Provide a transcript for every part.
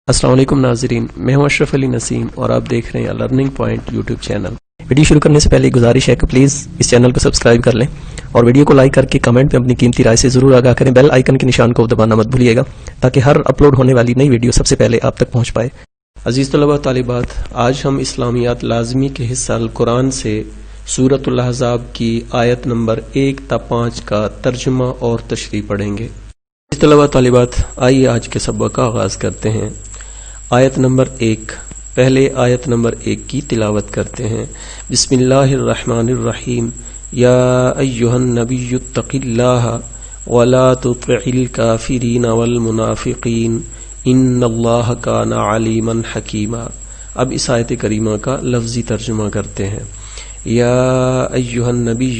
السلام علیکم ناظرین، میں ہوں اشرف علی نسیم اور آپ دیکھ رہے ہیں learning point YouTube channel. Video شروع کرنے سے پہلے ایک گزارش ہے کہ پلیز اس چینل کو سبسکرائب کر لیں اور ویڈیو کو لائک کر کے کمنٹ میں اپنی قیمتی رائے سے ضرور آگاہ کریں۔ بیل آئیکن کے نشان کو دبانا مت بھولیے گا تاکہ ہر اپلوڈ ہونے والی نئی ویڈیو سب سے پہلے آپ تک پہنچ پائے۔ عزیز طلباء طالبات، آج ہم اسلامیات لازمی کے حصہ القرآن سے سورۃ الاحزاب کی آیت نمبر 1 تا 5 کا ترجمہ اور تشریح پڑھیں گے۔ عزیز طلباء طالبات، آئیے آج کے سبق کا آغاز کرتے ہیں۔ آیت نمبر 1، پہلے آیت نمبر 1 کی تلاوت کرتے ہیں۔ بسم اللہ الرحمن الرحیم۔ یا ایہا النبی اتق اللہ ولا تطع الکافرین والمنافقین ان اللہ کان علیما حکیما۔ اب اس آیت کریمہ کا لفظی ترجمہ کرتے ہیں۔ یا ایہا النبی،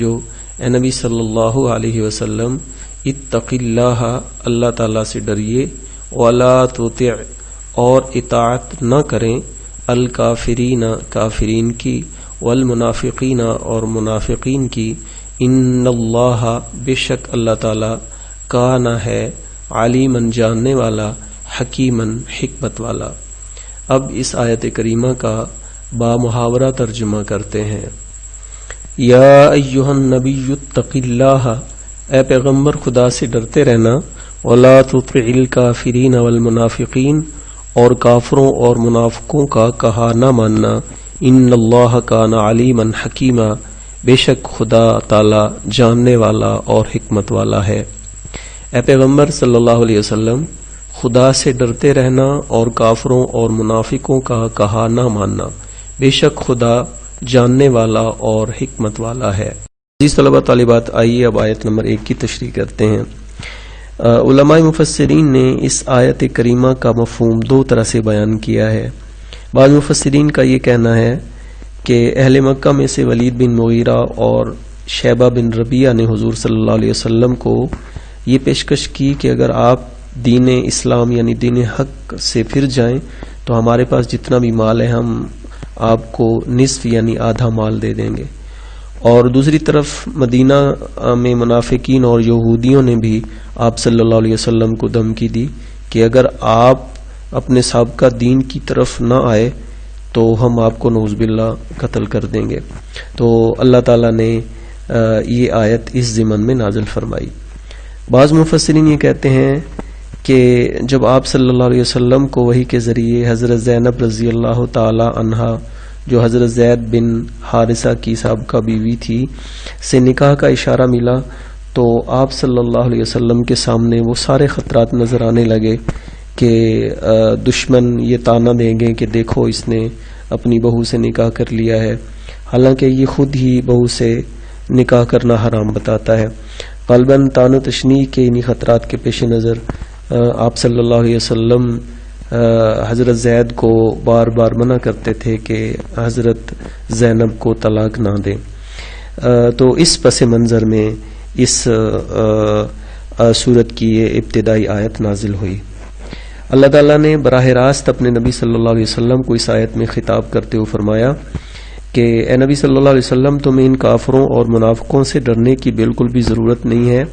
اے نبی صلی اللہ علیہ وسلم، اتق اللہ، اللہ تعالیٰ سے ڈریے، ولا تطع، اور اطاعت نہ کریں، الکافرین، کافرین کی، والمنافقین، اور منافقین کی، ان اللہ، بے شک اللہ تعالیٰ، کان ہے، علیمن، جاننے والا، حکیمن، حکمت والا۔ اب اس آیت کریمہ کا بامحاورہ ترجمہ کرتے ہیں۔ یا ایہا النبی اتق اللہ، اے پیغمبر خدا سے ڈرتے رہنا، ولا تطع الکافرین والمنافقین، اور کافروں اور منافقوں کا کہا نہ ماننا، ان اللہ کان علیما حکیما، بے شک خدا تعالی جاننے والا اور حکمت والا ہے۔ اے پیغمبر صلی اللہ علیہ وسلم، خدا سے ڈرتے رہنا اور کافروں اور منافقوں کا کہا نہ ماننا، بے شک خدا جاننے والا اور حکمت والا ہے۔ عزیز طلبہ طالبات، آئیے اب آیت نمبر 1 کی تشریح کرتے ہیں۔ علماء مفسرین نے اس آیت کریمہ کا مفہوم دو طرح سے بیان کیا ہے۔ بعض مفسرین کا یہ کہنا ہے کہ اہل مکہ میں سے ولید بن مغیرہ اور شیبہ بن ربیعہ نے حضور صلی اللہ علیہ وسلم کو یہ پیشکش کی کہ اگر آپ دین اسلام یعنی دین حق سے پھر جائیں تو ہمارے پاس جتنا بھی مال ہے ہم آپ کو نصف یعنی آدھا مال دے دیں گے۔ اور دوسری طرف مدینہ میں منافقین اور یہودیوں نے بھی آپ صلی اللہ علیہ وسلم کو دھمکی دی کہ اگر آپ اپنے سابقہ دین کی طرف نہ آئے تو ہم آپ کو نعوذ باللہ قتل کر دیں گے۔ تو اللہ تعالیٰ نے یہ آیت اس ضمن میں نازل فرمائی۔ بعض مفسرین یہ کہتے ہیں کہ جب آپ صلی اللہ علیہ وسلم کو وحی کے ذریعے حضرت زینب رضی اللہ تعالی عنہا، جو حضرت زید بن حارثہ کی سابقہ بیوی تھی، سے نکاح کا اشارہ ملا تو آپ صلی اللہ علیہ وسلم کے سامنے وہ سارے خطرات نظر آنے لگے کہ دشمن یہ طعنہ دیں گے کہ دیکھو اس نے اپنی بہو سے نکاح کر لیا ہے، حالانکہ یہ خود ہی بہو سے نکاح کرنا حرام بتاتا ہے۔ غالباً طعن و تشنیع کے انہی خطرات کے پیش نظر آپ صلی اللہ علیہ وسلم حضرت زید کو بار بار منع کرتے تھے کہ حضرت زینب کو طلاق نہ دیں۔ تو اس پس منظر میں اس سورت کی یہ ابتدائی آیت نازل ہوئی۔ اللہ تعالیٰ نے براہ راست اپنے نبی صلی اللہ علیہ وسلم کو اس آیت میں خطاب کرتے ہوئے فرمایا کہ اے نبی صلی اللہ علیہ وسلم، تمہیں ان کافروں اور منافقوں سے ڈرنے کی بالکل بھی ضرورت نہیں ہے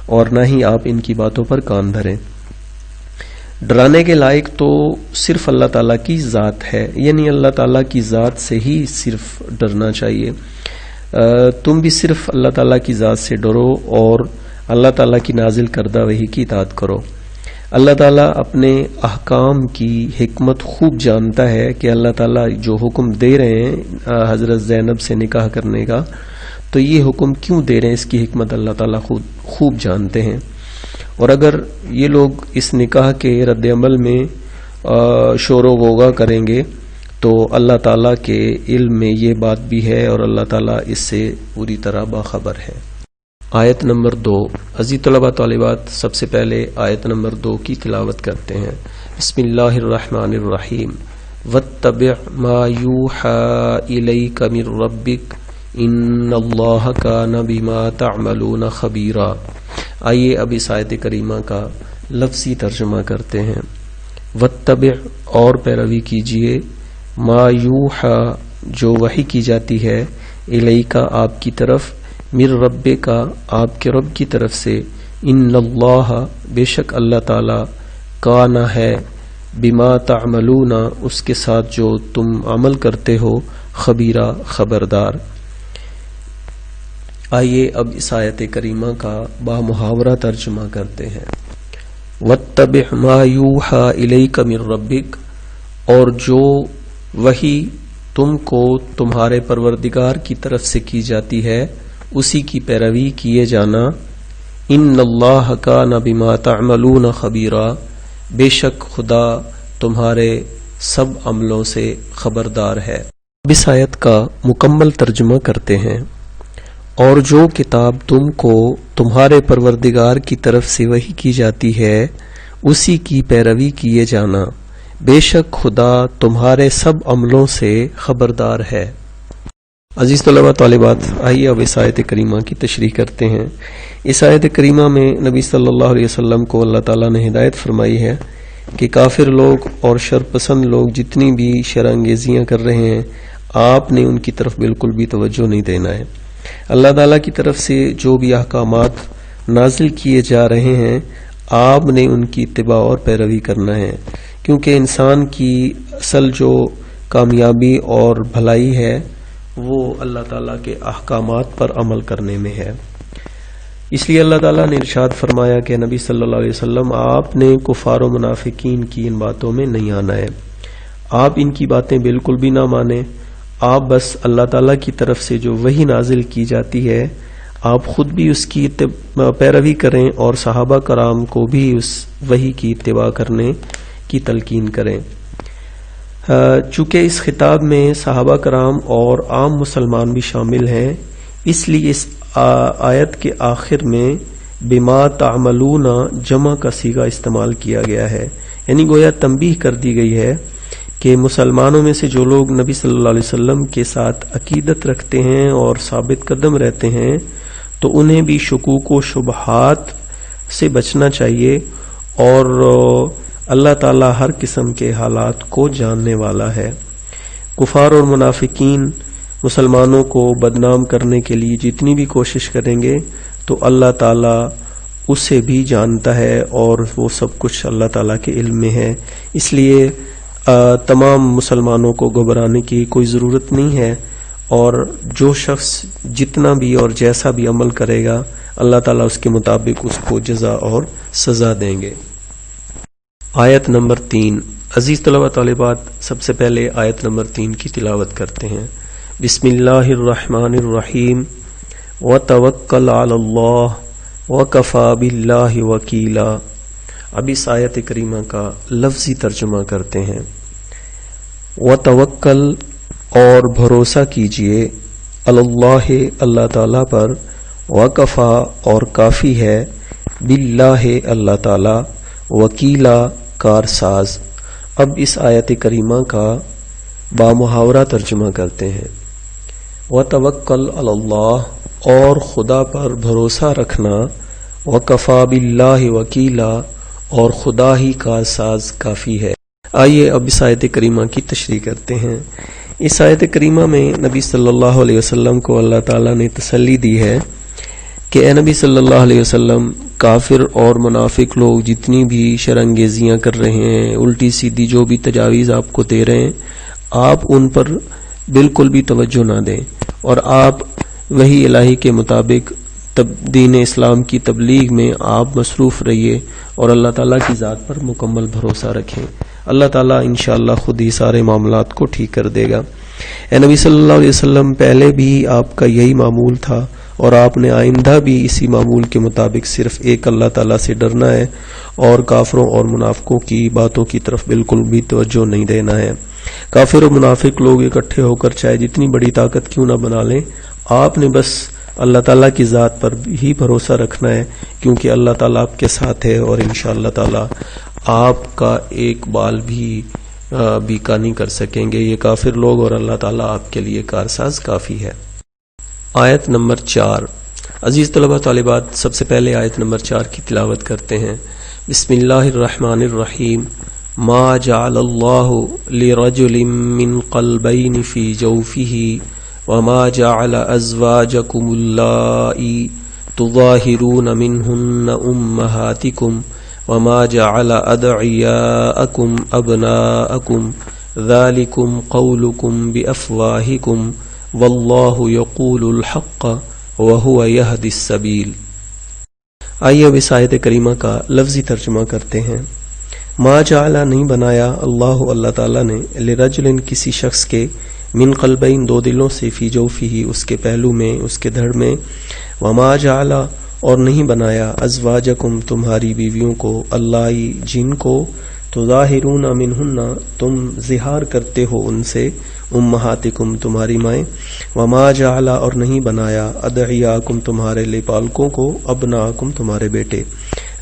اور نہ ہی آپ ان کی باتوں پر کان دھریں۔ ڈرانے کے لائق تو صرف اللہ تعالیٰ کی ذات ہے، یعنی اللہ تعالیٰ کی ذات سے ہی صرف ڈرنا چاہیے۔ تم بھی صرف اللہ تعالیٰ کی ذات سے ڈرو اور اللہ تعالیٰ کی نازل کردہ وحی کی اطاعت کرو۔ اللہ تعالیٰ اپنے احکام کی حکمت خوب جانتا ہے کہ اللہ تعالیٰ جو حکم دے رہے ہیں حضرت زینب سے نکاح کرنے کا، تو یہ حکم کیوں دے رہے ہیں، اس کی حکمت اللہ تعالیٰ خوب جانتے ہیں۔ اور اگر یہ لوگ اس نکاح کے رد عمل میں شور و غوغا کریں گے تو اللہ تعالیٰ کے علم میں یہ بات بھی ہے اور اللہ تعالیٰ اس سے پوری طرح باخبر ہے۔ آیت نمبر 2۔ عزیز طلبہ طالبات، سب سے پہلے آیت نمبر 2 کی تلاوت کرتے ہیں۔ بسم اللہ الرحمن الرحیم۔ واتبع ما یوحى الیک من ربک ان اللہ کان بما تعملون خبیرا۔ آئیے اب اس آیت کریمہ کا لفظی ترجمہ کرتے ہیں۔ واتبع، اور پیروی کیجئے، ما یوحى، جو وحی کی جاتی ہے، الیک، آپ کی طرف، من ربک، آپ کے رب کی طرف سے، ان اللہ، بے شک اللہ تعالی، کان ہے، بما تعملون اس کے ساتھ جو تم عمل کرتے ہو، خبیرہ خبردار۔ آئیے اب اس آیت کریمہ کا بامحاورہ ترجمہ کرتے ہیں۔ وَاتَّبِعْ مَا يُوحَى إِلَيْكَ مِن رَبِّكَ، اور جو وحی تم کو تمہارے پروردگار کی طرف سے کی جاتی ہے اسی کی پیروی کیے جانا۔ ان اللہ کان بما تعملون خبیرا، بے شک خدا تمہارے سب عملوں سے خبردار ہے۔ اب اس آیت کا مکمل ترجمہ کرتے ہیں۔ اور جو کتاب تم کو تمہارے پروردگار کی طرف سے وحی کی جاتی ہے اسی کی پیروی کیے جانا، بے شک خدا تمہارے سب عملوں سے خبردار ہے۔ عزیز طلبہ طالبات، آئیے اب اس آیت کریمہ کی تشریح کرتے ہیں۔ اس آیت کریمہ میں نبی صلی اللہ علیہ وسلم کو اللہ تعالیٰ نے ہدایت فرمائی ہے کہ کافر لوگ اور شرپسند لوگ جتنی بھی شرانگیزیاں کر رہے ہیں آپ نے ان کی طرف بالکل بھی توجہ نہیں دینا ہے۔ اللہ تعالیٰ کی طرف سے جو بھی احکامات نازل کیے جا رہے ہیں آپ نے ان کی اتباع اور پیروی کرنا ہے، کیونکہ انسان کی اصل جو کامیابی اور بھلائی ہے وہ اللہ تعالیٰ کے احکامات پر عمل کرنے میں ہے۔ اس لیے اللہ تعالیٰ نے ارشاد فرمایا کہ نبی صلی اللہ علیہ وسلم آپ نے کفار و منافقین کی ان باتوں میں نہیں آنا ہے، آپ ان کی باتیں بالکل بھی نہ مانیں، آپ بس اللہ تعالیٰ کی طرف سے جو وحی نازل کی جاتی ہے آپ خود بھی اس کی پیروی کریں اور صحابہ کرام کو بھی اس وحی کی اتباع کرنے کی تلقین کریں۔ چونکہ اس خطاب میں صحابہ کرام اور عام مسلمان بھی شامل ہیں، اس لیے اس آیت کے آخر میں بما تعملون جمع کا صیغہ استعمال کیا گیا ہے، یعنی گویا تنبیہ کر دی گئی ہے کہ مسلمانوں میں سے جو لوگ نبی صلی اللہ علیہ وسلم کے ساتھ عقیدت رکھتے ہیں اور ثابت قدم رہتے ہیں تو انہیں بھی شکوک و شبہات سے بچنا چاہیے، اور اللہ تعالیٰ ہر قسم کے حالات کو جاننے والا ہے۔ کفار اور منافقین مسلمانوں کو بدنام کرنے کے لیے جتنی بھی کوشش کریں گے تو اللہ تعالیٰ اسے بھی جانتا ہے اور وہ سب کچھ اللہ تعالیٰ کے علم میں ہے، اس لیے تمام مسلمانوں کو گھبرانے کی کوئی ضرورت نہیں ہے، اور جو شخص جتنا بھی اور جیسا بھی عمل کرے گا اللہ تعالیٰ اس کے مطابق اس کو جزا اور سزا دیں گے۔ آیت نمبر 3۔ عزیز طلبہ طالبات، سب سے پہلے آیت نمبر 3 کی تلاوت کرتے ہیں۔ بسم اللہ الرحمن الرحیم وتوکل علی اللہ وکفی باللہ وکیلا۔ اب اس آیت کریمہ کا لفظی ترجمہ کرتے ہیں۔ وتوکل، اور بھروسہ کیجئے، اللہ اللہ تعالیٰ پر، وکفا، اور کافی ہے، باللہ اللہ تعالیٰ، وکیلا، کارساز۔ اب اس آیت کریمہ کا بامحاورہ ترجمہ کرتے ہیں۔ وتوکل علی اللہ، اور خدا پر بھروسہ رکھنا، وکفا باللہ وکیلا، اور خدا ہی کارساز کافی ہے۔ آئیے اب اس آیت کریمہ کی تشریح کرتے ہیں۔ اس آیت کریمہ میں نبی صلی اللہ علیہ وسلم کو اللہ تعالیٰ نے تسلی دی ہے کہ اے نبی صلی اللہ علیہ وسلم، کافر اور منافق لوگ جتنی بھی شرانگیزیاں کر رہے ہیں، الٹی سیدھی جو بھی تجاویز آپ کو دے رہے ہیں، آپ ان پر بالکل بھی توجہ نہ دیں، اور آپ وحی الہی کے مطابق دین اسلام کی تبلیغ میں آپ مصروف رہیے اور اللہ تعالیٰ کی ذات پر مکمل بھروسہ رکھیں۔ اللہ تعالیٰ انشاءاللہ خود ہی سارے معاملات کو ٹھیک کر دے گا۔ اے نبی صلی اللہ علیہ وسلم، پہلے بھی آپ کا یہی معمول تھا اور آپ نے آئندہ بھی اسی معمول کے مطابق صرف ایک اللہ تعالیٰ سے ڈرنا ہے اور کافروں اور منافقوں کی باتوں کی طرف بالکل بھی توجہ نہیں دینا ہے۔ کافر اور منافق لوگ اکٹھے ہو کر چاہے جتنی بڑی طاقت کیوں نہ بنا لیں، آپ نے بس اللہ تعالیٰ کی ذات پر ہی بھروسہ رکھنا ہے، کیونکہ اللہ تعالیٰ آپ کے ساتھ ہے اور انشاءاللہ تعالیٰ آپ کا ایک بال بھی بیکا نہیں کر سکیں گے یہ کافر لوگ، اور اللہ تعالیٰ آپ کے لیے کارساز کافی ہے۔ آیت نمبر 4۔ عزیز طلبہ طالبات، سب سے پہلے آیت نمبر 4 کی تلاوت کرتے ہیں۔ بسم اللہ الرحمن الرحیم ما جعل اللہ لرجل من قلبین فی جوفہ وما جعل ازواجکم اللائی تظاہرون منہن امہاتکم وما جعل ادعیاءکم ابناءکم ذالکم قولکم بافواہکم واللہ یقول الحق وہو یہدی السبیل۔ آئیے اب اس آیت کریمہ کا لفظی ترجمہ کرتے ہیں۔ ما جعل نہیں بنایا اللہ تعالیٰ نے لرجل کسی شخص کے من قلبین دو دلوں سے فی جوفہ اس کے پہلو میں اس کے دھڑ میں، وما جعل اور نہیں بنایا ازواجکم تمہاری بیویوں کو، اللائی جن کو تظاہرون منہن تم ظہار کرتے ہو ان سے، امہاتکم تمہاری مائیں، وما جعل اور نہیں بنایا ادعیاکم تمہارے لے پالکوں کو، ابناکم تمہارے بیٹے،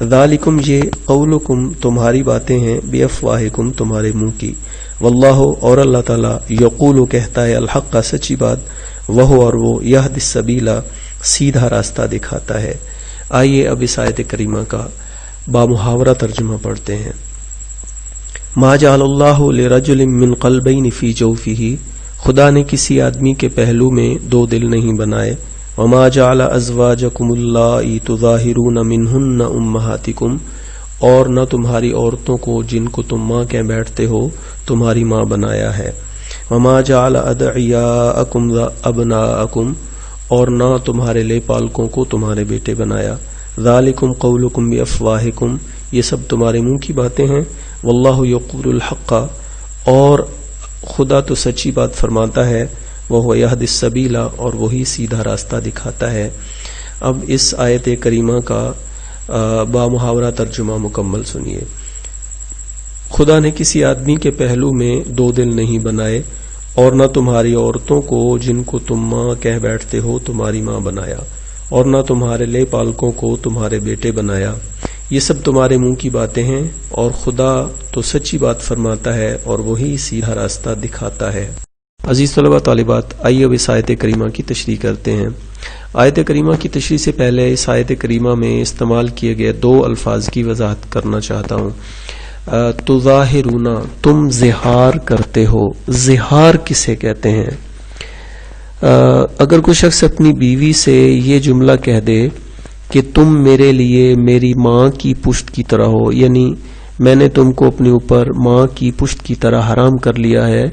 ذالکم یہ قولکم تمہاری باتیں ہیں، بافواہکم تمہارے منہ کی، واللہ اور اللہ تعالیٰ یقول کہتا ہے الحق سچی بات، وہ اور وہ یہدی السبیل سیدھا راستہ دکھاتا ہے۔ آئیے اب اس آیت کریمہ کا بامحاورہ ترجمہ پڑھتے ہیں۔ ما جعل اللہ لرجل من قلبین فی جوفہ، خدا نے کسی آدمی کے پہلو میں دو دل نہیں بنائے، وما جعل ازواجکم اللائی تظاہرون منہن امہاتکم، اور نہ تمہاری عورتوں کو جن کو تم ماں کہہ بیٹھتے ہو تمہاری ماں بنایا ہے، وما جعل ادعیاءکم ابناءکم، اور نہ تمہارے لے پالکوں کو تمہارے بیٹے بنایا، ذالکم قولکم بافواہکم، یہ سب تمہارے منہ کی باتیں ہیں، واللہ یقول الحق، اور خدا تو سچی بات فرماتا ہے، وہ یہدی السبیل، اور وہی سیدھا راستہ دکھاتا ہے۔ اب اس آیت کریمہ کا بامحاورہ ترجمہ مکمل سنیے۔ خدا نے کسی آدمی کے پہلو میں دو دل نہیں بنائے، اور نہ تمہاری عورتوں کو جن کو تم ماں کہہ بیٹھتے ہو تمہاری ماں بنایا، اور نہ تمہارے لے پالکوں کو تمہارے بیٹے بنایا، یہ سب تمہارے منہ کی باتیں ہیں، اور خدا تو سچی بات فرماتا ہے اور وہی سیدھا راستہ دکھاتا ہے۔ عزیز طلبہ طالبات، آئیے اب اس آیت کریمہ کی تشریح کرتے ہیں۔ آیت کریمہ کی تشریح سے پہلے اس آیت کریمہ میں استعمال کیے گئے دو الفاظ کی وضاحت کرنا چاہتا ہوں۔ تظاہرون، تم زہار کرتے ہو، زہار کسے کہتے ہیں؟ اگر کوئی شخص اپنی بیوی سے یہ جملہ کہہ دے کہ تم میرے لیے میری ماں کی پشت کی طرح ہو، یعنی میں نے تم کو اپنے اوپر ماں کی پشت کی طرح حرام کر لیا ہے،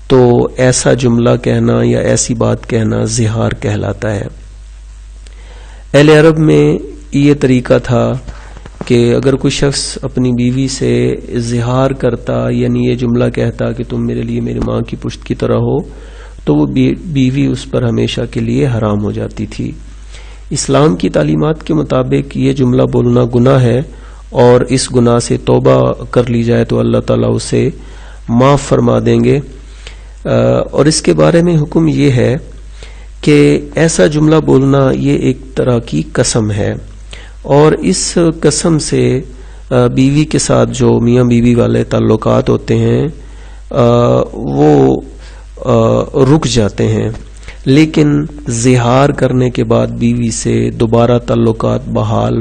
تو ایسا جملہ کہنا یا ایسی بات کہنا زہار کہلاتا ہے۔ اہل عرب میں یہ طریقہ تھا کہ اگر کوئی شخص اپنی بیوی سے زہار کرتا، یعنی یہ جملہ کہتا کہ تم میرے لیے میری ماں کی پشت کی طرح ہو، تو وہ بیوی اس پر ہمیشہ کے لیے حرام ہو جاتی تھی۔ اسلام کی تعلیمات کے مطابق یہ جملہ بولنا گناہ ہے، اور اس گناہ سے توبہ کر لی جائے تو اللہ تعالیٰ اسے معاف فرما دیں گے۔ اور اس کے بارے میں حکم یہ ہے کہ ایسا جملہ بولنا یہ ایک طرح کی قسم ہے، اور اس قسم سے بیوی کے ساتھ جو میاں بیوی والے تعلقات ہوتے ہیں وہ رک جاتے ہیں، لیکن زہار کرنے کے بعد بیوی سے دوبارہ تعلقات بحال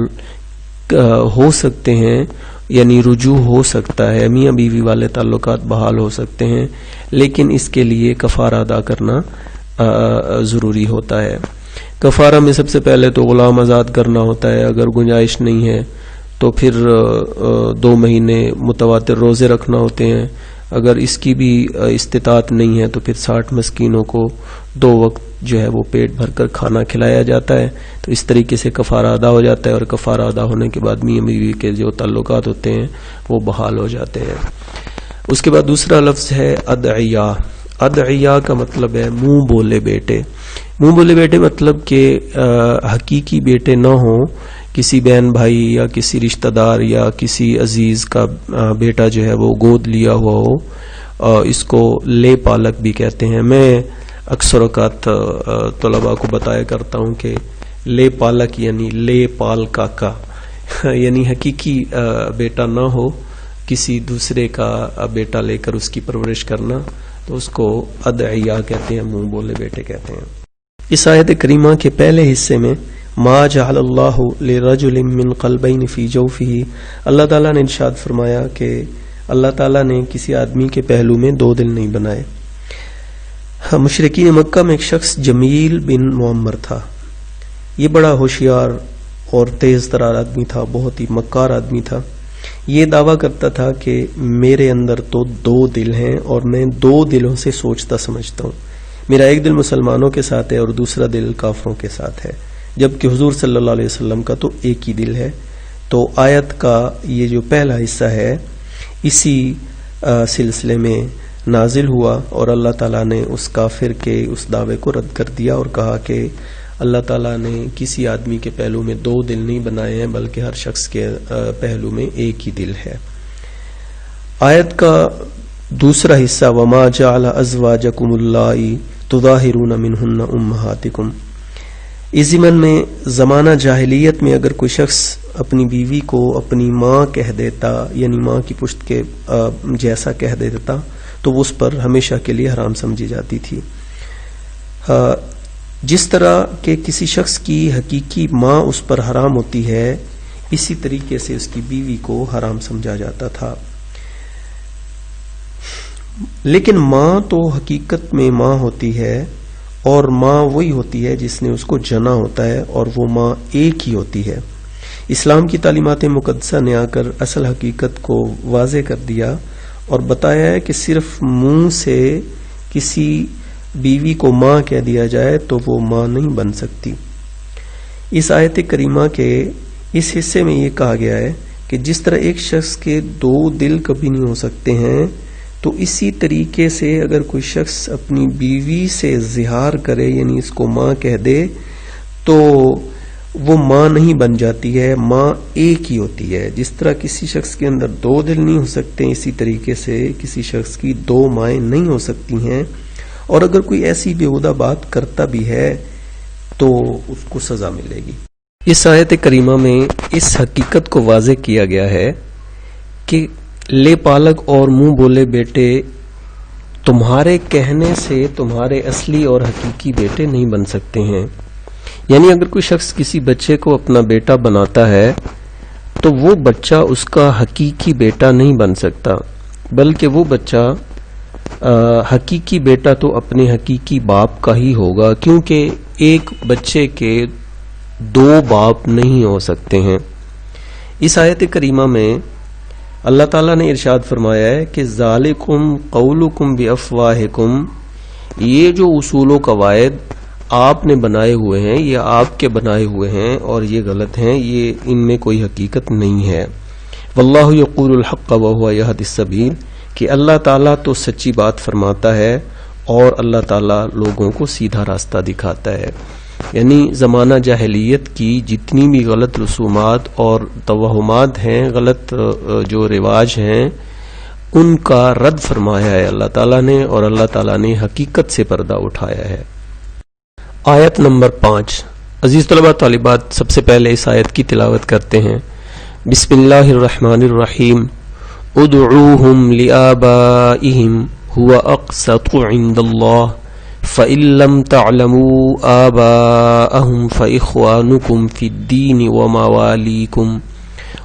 ہو سکتے ہیں، یعنی رجوع ہو سکتا ہے، میاں بیوی والے تعلقات بحال ہو سکتے ہیں، لیکن اس کے لیے کفارہ ادا کرنا ضروری ہوتا ہے۔ کفارہ میں سب سے پہلے تو غلام آزاد کرنا ہوتا ہے، اگر گنجائش نہیں ہے تو پھر 2 مہینے متواتر روزے رکھنا ہوتے ہیں، اگر اس کی بھی استطاعت نہیں ہے تو پھر 60 مسکینوں کو 2 وقت جو ہے وہ پیٹ بھر کر کھانا کھلایا جاتا ہے۔ تو اس طریقے سے کفارہ ادا ہو جاتا ہے، اور کفارہ ادا ہونے کے بعد میاں بیوی کے جو تعلقات ہوتے ہیں وہ بحال ہو جاتے ہیں۔ اس کے بعد دوسرا لفظ ہے ادعیاء۔ ادعیاء کا مطلب ہے منہ بولے بیٹے۔ منہ بولے بیٹے مطلب کہ حقیقی بیٹے نہ ہوں، کسی بہن بھائی یا کسی رشتہ دار یا کسی عزیز کا بیٹا جو ہے وہ گود لیا ہوا ہو، اس کو لے پالک بھی کہتے ہیں۔ میں اکثر اوقات طلباء کو بتایا کرتا ہوں کہ لے پالک یعنی لے پال کاکا، یعنی حقیقی بیٹا نہ ہو، کسی دوسرے کا بیٹا لے کر اس کی پرورش کرنا، تو اس کو ادعیاء کہتے ہیں، منہ بولے بیٹے کہتے ہیں۔ اس آیت کریمہ کے پہلے حصے میں ما جعل اللہ لرجل من قلبین فی جوفہ، اللہ تعالیٰ نے ارشاد فرمایا کہ اللہ تعالیٰ نے کسی آدمی کے پہلو میں 2 دل نہیں بنائے۔ مشرکین مکہ میں ایک شخص جمیل بن معمر تھا، یہ بڑا ہوشیار اور تیز ترار آدمی تھا، بہت ہی مکار آدمی تھا۔ یہ دعویٰ کرتا تھا کہ میرے اندر تو 2 دل ہیں اور میں 2 دلوں سے سوچتا سمجھتا ہوں، میرا ایک دل مسلمانوں کے ساتھ ہے اور دوسرا دل کافروں کے ساتھ ہے، جبکہ حضور صلی اللہ علیہ وسلم کا تو ایک ہی دل ہے۔ تو آیت کا یہ جو پہلا حصہ ہے اسی سلسلے میں نازل ہوا، اور اللہ تعالیٰ نے اس کافر کے اس دعوے کو رد کر دیا اور کہا کہ اللہ تعالیٰ نے کسی آدمی کے پہلو میں 2 دل نہیں بنائے ہیں، بلکہ ہر شخص کے پہلو میں ایک ہی دل ہے۔ آیت کا دوسرا حصہ وَمَا جَعَلَ أَزْوَاجَكُمُ اللَّائِي تُظَاهِرُونَ مِنْهُنَّ أُمَّهَاتِكُمْ، اس ضمن میں زمانہ جاہلیت میں اگر کوئی شخص اپنی بیوی کو اپنی ماں کہہ دیتا، یعنی ماں کی پشت کے جیسا کہہ دیتا، تو وہ اس پر ہمیشہ کے لیے حرام سمجھی جاتی تھی۔ جس طرح کہ کسی شخص کی حقیقی ماں اس پر حرام ہوتی ہے، اسی طریقے سے اس کی بیوی کو حرام سمجھا جاتا تھا۔ لیکن ماں تو حقیقت میں ماں ہوتی ہے، اور ماں وہی ہوتی ہے جس نے اس کو جنا ہوتا ہے، اور وہ ماں ایک ہی ہوتی ہے۔ اسلام کی تعلیمات مقدسہ نے آ کر اصل حقیقت کو واضح کر دیا اور بتایا ہے کہ صرف منہ سے کسی بیوی کو ماں کہہ دیا جائے تو وہ ماں نہیں بن سکتی۔ اس آیت کریمہ کے اس حصے میں یہ کہا گیا ہے کہ جس طرح ایک شخص کے 2 دل کبھی نہیں ہو سکتے ہیں، تو اسی طریقے سے اگر کوئی شخص اپنی بیوی سے زہار کرے، یعنی اس کو ماں کہہ دے، تو وہ ماں نہیں بن جاتی ہے، ماں ایک ہی ہوتی ہے۔ جس طرح کسی شخص کے اندر 2 دل نہیں ہو سکتے، اسی طریقے سے کسی شخص کی 2 مائیں نہیں ہو سکتی ہیں، اور اگر کوئی ایسی بیہودہ بات کرتا بھی ہے تو اس کو سزا ملے گی۔ اس آیت کریمہ میں اس حقیقت کو واضح کیا گیا ہے کہ لے پالک اور منہ بولے بیٹے تمہارے کہنے سے تمہارے اصلی اور حقیقی بیٹے نہیں بن سکتے ہیں۔ یعنی اگر کوئی شخص کسی بچے کو اپنا بیٹا بناتا ہے تو وہ بچہ اس کا حقیقی بیٹا نہیں بن سکتا، بلکہ وہ بچہ حقیقی بیٹا تو اپنے حقیقی باپ کا ہی ہوگا، کیونکہ ایک بچے کے 2 باپ نہیں ہو سکتے ہیں۔ اس آیت کریمہ میں اللہ تعالیٰ نے ارشاد فرمایا ہے کہ ذالکم قولکم بافواہکم، یہ جو اصول و قواعد آپ نے بنائے ہوئے ہیں، یہ آپ کے بنائے ہوئے ہیں اور یہ غلط ہیں، یہ ان میں کوئی حقیقت نہیں ہے۔ واللہ یقول الحق وہو یہدی السبیل، کہ اللہ تعالیٰ تو سچی بات فرماتا ہے اور اللہ تعالیٰ لوگوں کو سیدھا راستہ دکھاتا ہے۔ یعنی زمانہ جاہلیت کی جتنی بھی غلط رسومات اور توہمات ہیں، غلط جو رواج ہیں، ان کا رد فرمایا ہے اللہ تعالیٰ نے، اور اللہ تعالیٰ نے حقیقت سے پردہ اٹھایا ہے۔ آیت نمبر 5۔ عزیز طلبہ طالبات، سب سے پہلے اس آیت کی تلاوت کرتے ہیں۔ بسم اللہ الرحمن الرحیم۔ ادعوہم لآبائہم هو اقسط عند اللہ فإن لم تعلموا آباءهم فإخوانكم في الدين ومواليكم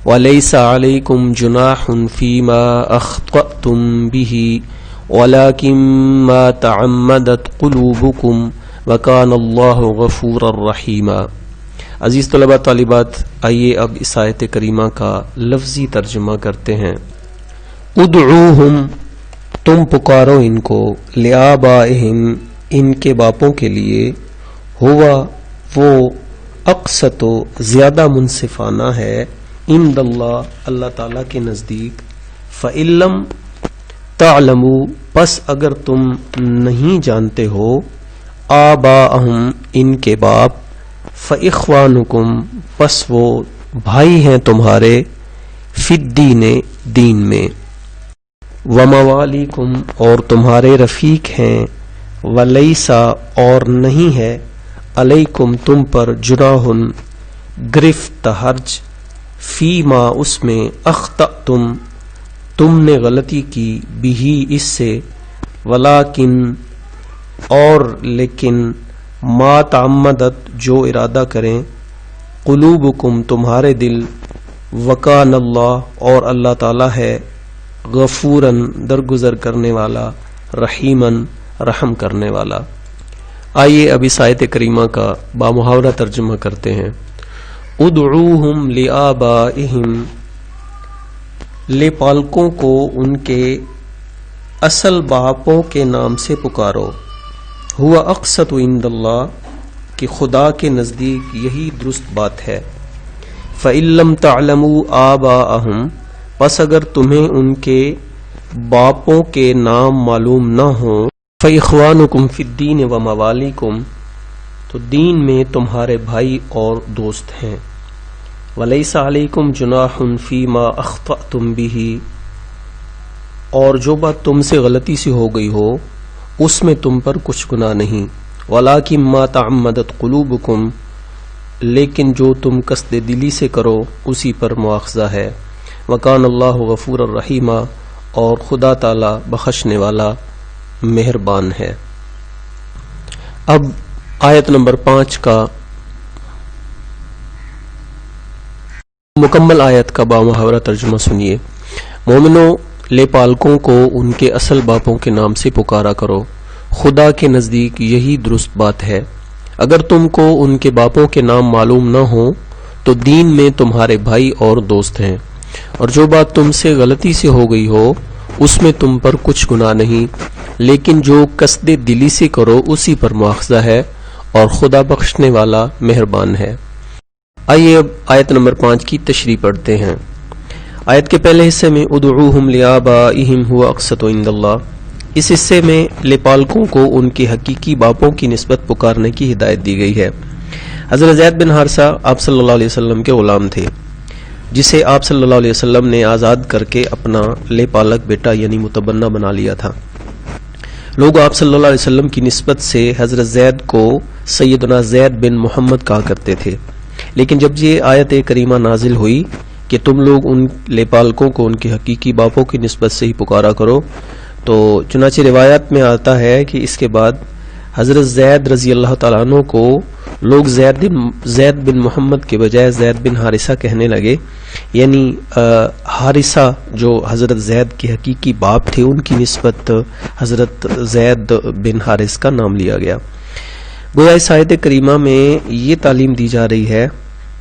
وليس عليكم جناح فيما أخطأتم به ولكن ما تعمدت قلوبكم وكان الله غفورا رحيما۔ عزیز طلبہ طالبات، آئیے اب اس آیت کریمہ کا لفظی ترجمہ کرتے ہیں۔ ادعوہم، تم پکارو ان کو، لآبائہم، ان کے باپوں کے لیے، ہوا وہ اقسط زیادہ منصفانہ ہے، عند اللہ اللہ تعالیٰ کے نزدیک، فإن لم تعلموا، پس اگر تم نہیں جانتے ہو، آباءہم، ان کے باپ، فإخوانکم، پس وہ بھائی ہیں تمہارے، فی الدین، دین میں، وموالیکم، اور تمہارے رفیق ہیں، ولیسا، اور نہیں ہے، علیکم، تم پر، جناح، گرفت، حرج، فیما، اس میں، اخطأتم، تم نے غلطی کی، بھی، اس سے، ولیکن، اور لیکن، ما تعمدت، جو ارادہ کریں، قلوبکم، تمہارے دل، وکان اللہ، اور اللہ تعالیٰ ہے، غفوراً، درگزر کرنے والا، رحیماً، رحم کرنے والا۔ آئیے اب اس آیت کریمہ کا بامحاورہ ترجمہ کرتے ہیں۔ ادعوہم لآبائہم، لے پالکوں کو ان کے اصل باپوں کے نام سے پکارو، ہوا اقسط عند اللہ، کہ خدا کے نزدیک یہی درست بات ہے۔ فَإِن لَّمْ تَعْلَمُوا آبَاءَهُمْ، پس اگر تمہیں ان کے باپوں کے نام معلوم نہ ہوں، فَإِخْوَانُكُمْ فِي الدِّينِ وَمَوَالِيكُمْ، تو دین میں تمہارے بھائی اور دوست ہیں۔ وَلَيْسَ عَلَيْكُمْ جُنَاحٌ فِي مَا أَخْطَأْتُمْ بِهِ، اور جو بات تم سے غلطی سے ہو گئی ہو اس میں تم پر کچھ گناہ نہیں۔ وَلَٰكِن مَّا تَعَمَّدَتْ قُلُوبُكُمْ، لیکن جو تم قصد دلی سے کرو اسی پر مواخذہ ہے۔ وَكَانَ اللَّهُ غَفُورًا رَحِيمًا، اور خدا تعالی بخشنے والا مہربان ہے۔ اب آیت نمبر 5 کا مکمل آیت کا بامحاورہ ترجمہ سنیے۔ مومنوں، لے پالکوں کو ان کے اصل باپوں کے نام سے پکارا کرو، خدا کے نزدیک یہی درست بات ہے۔ اگر تم کو ان کے باپوں کے نام معلوم نہ ہوں تو دین میں تمہارے بھائی اور دوست ہیں، اور جو بات تم سے غلطی سے ہو گئی ہو اس میں تم پر کچھ گناہ نہیں، لیکن جو قصد دلی سے کرو اسی پر مواخذہ ہے، اور خدا بخشنے والا مہربان ہے۔ آئیے اب آیت نمبر 5 کی تشریح پڑھتے ہیں۔ آیت کے پہلے حصے میں ادعوہم لآبائہم ہوا اقسط عند اللہ، اس حصے میں لے پالکوں کو ان کے حقیقی باپوں کی نسبت پکارنے کی ہدایت دی گئی ہے۔ حضرت زید بن حارثہ آپ صلی اللہ علیہ وسلم کے غلام تھے، جسے آپ صلی اللہ علیہ وسلم نے آزاد کر کے اپنا لے پالک بیٹا یعنی متبنہ بنا لیا تھا۔ لوگ آپ صلی اللہ علیہ وسلم کی نسبت سے حضرت زید کو سیدنا زید بن محمد کہا کرتے تھے، لیکن جب یہ آیت کریمہ نازل ہوئی کہ تم لوگ ان لے پالکوں کو ان کے حقیقی باپوں کی نسبت سے ہی پکارا کرو، تو چنانچہ روایات میں آتا ہے کہ اس کے بعد حضرت زید رضی اللہ تعالیٰ عنہ کو لوگ زید بن محمد کے بجائے زید بن حارثہ کہنے لگے، یعنی حارثہ جو حضرت زید کے حقیقی باپ تھے ان کی نسبت حضرت زید بن حارث کا نام لیا گیا۔ گویا اس آیت کریمہ میں یہ تعلیم دی جا رہی ہے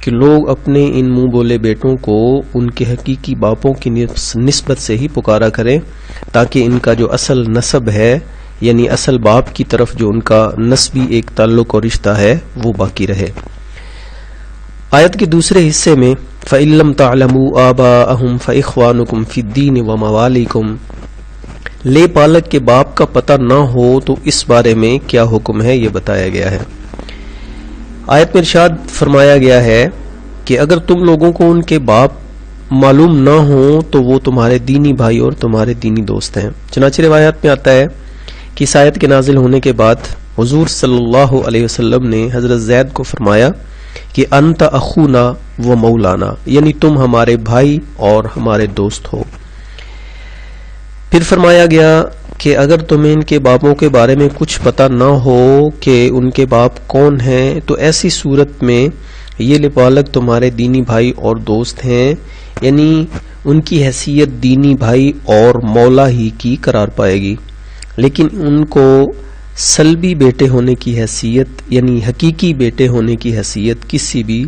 کہ لوگ اپنے ان منہ بولے بیٹوں کو ان کے حقیقی باپوں کی نسبت سے ہی پکارا کریں، تاکہ ان کا جو اصل نسب ہے یعنی اصل باپ کی طرف جو ان کا نسبی ایک تعلق اور رشتہ ہے وہ باقی رہے۔ آیت کے دوسرے حصے میں فَإِن لَّمْ تَعْلَمُوا آبَاءَهُمْ فَإِخْوَانُكُمْ فِي الدِّينِ وَمَوَالِيكُمْ، لے پالک کے باپ کا پتہ نہ ہو تو اس بارے میں کیا حکم ہے یہ بتایا گیا ہے۔ آیت میں ارشاد فرمایا گیا ہے کہ اگر تم لوگوں کو ان کے باپ معلوم نہ ہوں تو وہ تمہارے دینی بھائی اور تمہارے دینی دوست ہیں۔ چنانچہ روایات میں آتا ہے کہ اس آیت کے نازل ہونے کے بعد حضور صلی اللہ علیہ وسلم نے حضرت زید کو فرمایا کہ انت اخونا و مولانا، یعنی تم ہمارے بھائی اور ہمارے دوست ہو۔ پھر فرمایا گیا کہ اگر تمہیں ان کے باپوں کے بارے میں کچھ پتہ نہ ہو کہ ان کے باپ کون ہیں تو ایسی صورت میں یہ لے پالک تمہارے دینی بھائی اور دوست ہیں، یعنی ان کی حیثیت دینی بھائی اور مولا ہی کی قرار پائے گی، لیکن ان کو سلبی بیٹے ہونے کی حیثیت یعنی حقیقی بیٹے ہونے کی حیثیت کسی بھی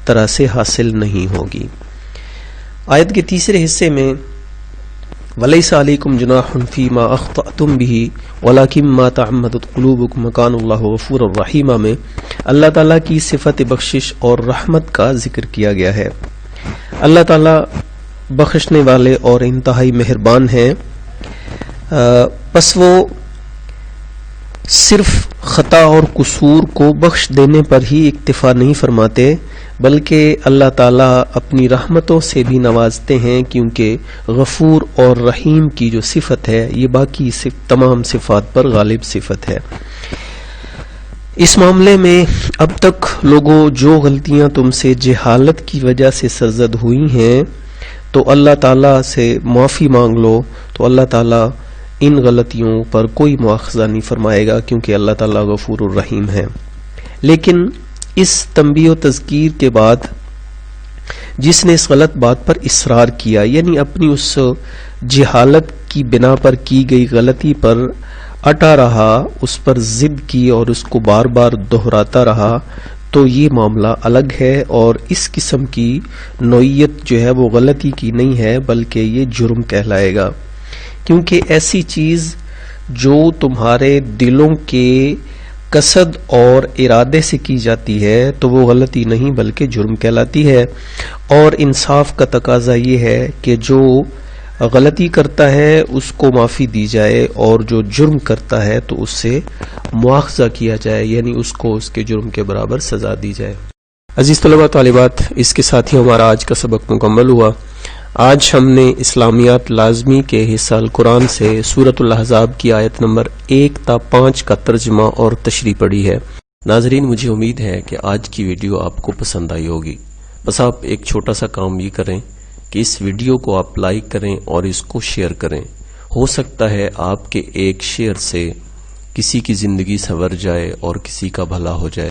طرح سے حاصل نہیں ہوگی۔ آیت کے تیسرے حصے میں وَلَيْسَ عَلَيْكُمْ جُنَاحٌ فِي مَا أَخْطَأْتُمْ بِهِ وَلَٰكِن مَّا تَعَمَّدَتْ قُلُوبُكُمْ وَكَانَ اللَّهُ غَفُورًا رَحِيمًا میں اللہ تعالیٰ کی صفت بخشش اور رحمت کا ذکر کیا گیا ہے۔ اللہ تعالیٰ بخشنے والے اور انتہائی مہربان ہیں، پس وہ صرف خطا اور قصور کو بخش دینے پر ہی اکتفا نہیں فرماتے، بلکہ اللہ تعالیٰ اپنی رحمتوں سے بھی نوازتے ہیں، کیونکہ غفور اور رحیم کی جو صفت ہے یہ باقی تمام صفات پر غالب صفت ہے۔ اس معاملے میں اب تک لوگوں جو غلطیاں تم سے جہالت کی وجہ سے سرزد ہوئی ہیں تو اللہ تعالیٰ سے معافی مانگ لو، تو اللہ تعالیٰ ان غلطیوں پر کوئی مواخذہ نہیں فرمائے گا، کیونکہ اللہ تعالیٰ غفور الرحیم ہے۔ لیکن اس تنبیہ و تذکیر کے بعد جس نے اس غلط بات پر اصرار کیا، یعنی اپنی اس جہالت کی بنا پر کی گئی غلطی پر اٹا رہا، اس پر ضد کی اور اس کو بار بار دہراتا رہا، تو یہ معاملہ الگ ہے، اور اس قسم کی نوعیت جو ہے وہ غلطی کی نہیں ہے بلکہ یہ جرم کہلائے گا، کیونکہ ایسی چیز جو تمہارے دلوں کے قصد اور ارادے سے کی جاتی ہے تو وہ غلطی نہیں بلکہ جرم کہلاتی ہے۔ اور انصاف کا تقاضا یہ ہے کہ جو غلطی کرتا ہے اس کو معافی دی جائے، اور جو جرم کرتا ہے تو اس سے مواخذہ کیا جائے، یعنی اس کو اس کے جرم کے برابر سزا دی جائے۔ عزیز طلبہ طالبات، اس کے ساتھ ہی ہمارا آج کا سبق مکمل ہوا۔ آج ہم نے اسلامیات لازمی کے حصہ القرآن سے سورۃ الاحزاب کی آیت نمبر 1 تا 5 کا ترجمہ اور تشریح پڑھی ہے۔ ناظرین، مجھے امید ہے کہ آج کی ویڈیو آپ کو پسند آئی ہوگی۔ بس آپ ایک چھوٹا سا کام یہ کریں کہ اس ویڈیو کو آپ لائک کریں اور اس کو شیئر کریں۔ ہو سکتا ہے آپ کے ایک شیئر سے کسی کی زندگی سنور جائے اور کسی کا بھلا ہو جائے۔